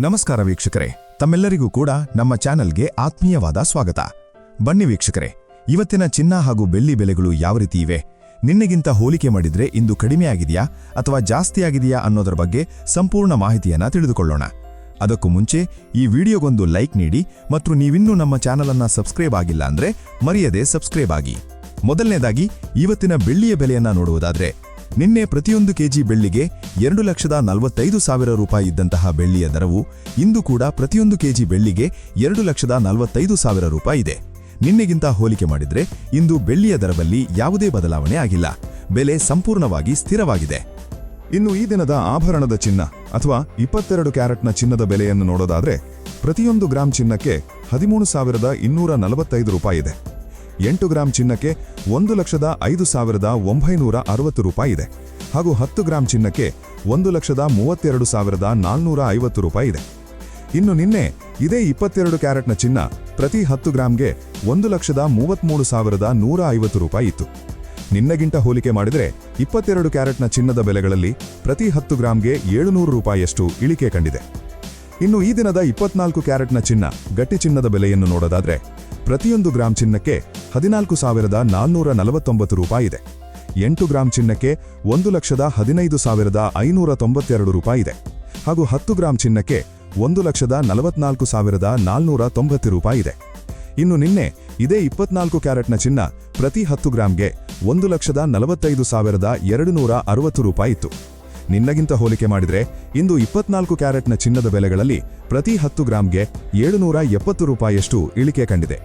ನಮಸ್ಕಾರ ವೀಕ್ಷಕರೇ, ತಮ್ಮೆಲ್ಲರಿಗೂ ಕೂಡ ನಮ್ಮ ಚಾನೆಲ್ಗೆ ಆತ್ಮೀಯವಾದ ಸ್ವಾಗತ. ಬನ್ನಿ ವೀಕ್ಷಕರೇ, ಇವತ್ತಿನ ಚಿನ್ನ ಹಾಗೂ ಬೆಳ್ಳಿ ಬೆಲೆಗಳು ಯಾವ ರೀತಿ ಇವೆ, ನಿನ್ನೆಗಿಂತ ಹೋಲಿಕೆ ಮಾಡಿದ್ರೆ ಇಂದು ಕಡಿಮೆಯಾಗಿದೆಯಾ ಅಥವಾ ಜಾಸ್ತಿಯಾಗಿದೆಯಾ ಅನ್ನೋದರ ಬಗ್ಗೆ ಸಂಪೂರ್ಣ ಮಾಹಿತಿಯನ್ನ ತಿಳಿದುಕೊಳ್ಳೋಣ. ಅದಕ್ಕೂ ಮುಂಚೆ ಈ ವಿಡಿಯೋಗೊಂದು ಲೈಕ್ ನೀಡಿ ಮತ್ತು ನೀವಿನ್ನೂ ನಮ್ಮ ಚಾನೆಲ್ ಅನ್ನು ಸಬ್ಸ್ಕ್ರೈಬ್ ಆಗಿಲ್ಲ ಅಂದ್ರೆ ಮರೆಯದೆ ಸಬ್ಸ್ಕ್ರೈಬ್ ಆಗಿ. ಮೊದಲನೇದಾಗಿ ಇವತ್ತಿನ ಬೆಳ್ಳಿಯ ಬೆಲೆಯನ್ನ ನೋಡುವುದಾದ್ರೆ, ನಿನ್ನೆ ಪ್ರತಿಯೊಂದು ಕೆಜಿ ಬೆಳ್ಳಿಗೆ 2,45,000 ರೂಪಾಯಿ ಇದ್ದಂತಹ ಬೆಳ್ಳಿಯ ದರವು ಇಂದು ಕೂಡ ಪ್ರತಿಯೊಂದು ಕೆಜಿ ಬೆಳ್ಳಿಗೆ 2,45,000 ರೂಪಾಯಿ ಇದೆ. ನಿನ್ನೆಗಿಂತ ಹೋಲಿಕೆ ಮಾಡಿದ್ರೆ ಇಂದು ಬೆಳ್ಳಿಯ ದರದಲ್ಲಿ ಯಾವುದೇ ಬದಲಾವಣೆ ಆಗಿಲ್ಲ, ಬೆಲೆ ಸಂಪೂರ್ಣವಾಗಿ ಸ್ಥಿರವಾಗಿದೆ. ಇನ್ನು ಈ ದಿನದ ಆಭರಣದ ಚಿನ್ನ ಅಥವಾ 22 ಕ್ಯಾರೆಟ್ನ ಚಿನ್ನದ ಬೆಲೆಯನ್ನು ನೋಡೋದಾದ್ರೆ, ಪ್ರತಿಯೊಂದು ಗ್ರಾಂ ಚಿನ್ನಕ್ಕೆ 13,245 ರೂಪಾಯಿ ಇದೆ. 8 ಗ್ರಾಂ ಚಿನ್ನಕ್ಕೆ 1,05,960 ರೂಪಾಯಿ ಇದೆ ಹಾಗೂ 10 ಗ್ರಾಂ ಚಿನ್ನಕ್ಕೆ 1,32,450 ರೂಪಾಯಿ ಇದೆ. ಇನ್ನು ನಿನ್ನೆ ಇದೇ 22 ಕ್ಯಾರೆಟ್ನ ಚಿನ್ನ ಪ್ರತಿ 10 ಗ್ರಾಂಗೆ 1,33,150 ರೂಪಾಯಿ ಇತ್ತು. ನಿನ್ನೆಗಿಂತ ಹೋಲಿಕೆ ಮಾಡಿದರೆ 22 ಕ್ಯಾರೆಟ್ನ ಚಿನ್ನದ ಬೆಲೆಗಳಲ್ಲಿ ಪ್ರತಿ 10 ಗ್ರಾಂಗೆ 700 ರೂಪಾಯಿಯಷ್ಟು ಇಳಿಕೆ ಕಂಡಿದೆ. ಇನ್ನು ಈ ದಿನದ 24 ಕ್ಯಾರೆಟ್ನ ಚಿನ್ನ ಗಟ್ಟಿ ಚಿನ್ನದ ಬೆಲೆಯನ್ನು ನೋಡೋದಾದ್ರೆ, ಪ್ರತಿಯೊಂದು ಗ್ರಾಂ ಚಿನ್ನಕ್ಕೆ 14,449 ರೂಪಾಯಿ ಇದೆ. 8 ಗ್ರಾಂ ಚಿನ್ನಕ್ಕೆ 1,15,592 ರೂಪಾಯಿ ಇದೆ ಹಾಗೂ 10 ಗ್ರಾಂ ಚಿನ್ನಕ್ಕೆ 1,44,490 ರೂಪಾಯಿ ಇದೆ. ಇನ್ನು ನಿನ್ನೆ ಇದೇ 24 ಕ್ಯಾರೆಟ್ನ ಚಿನ್ನ ಪ್ರತಿ 10 ಗ್ರಾಂಗೆ 1,45,260 ರೂಪಾಯಿ ಇತ್ತು. ನಿನ್ನೆಗಿಂತ ಹೋಲಿಕೆ ಮಾಡಿದರೆ ಇಂದು 24 ಕ್ಯಾರೆಟ್ನ ಚಿನ್ನದ ಬೆಲೆಗಳಲ್ಲಿ ಪ್ರತಿ 10 ಗ್ರಾಂಗೆ 770 ರೂಪಾಯಿಯಷ್ಟು ಇಳಿಕೆ ಕಂಡಿದೆ.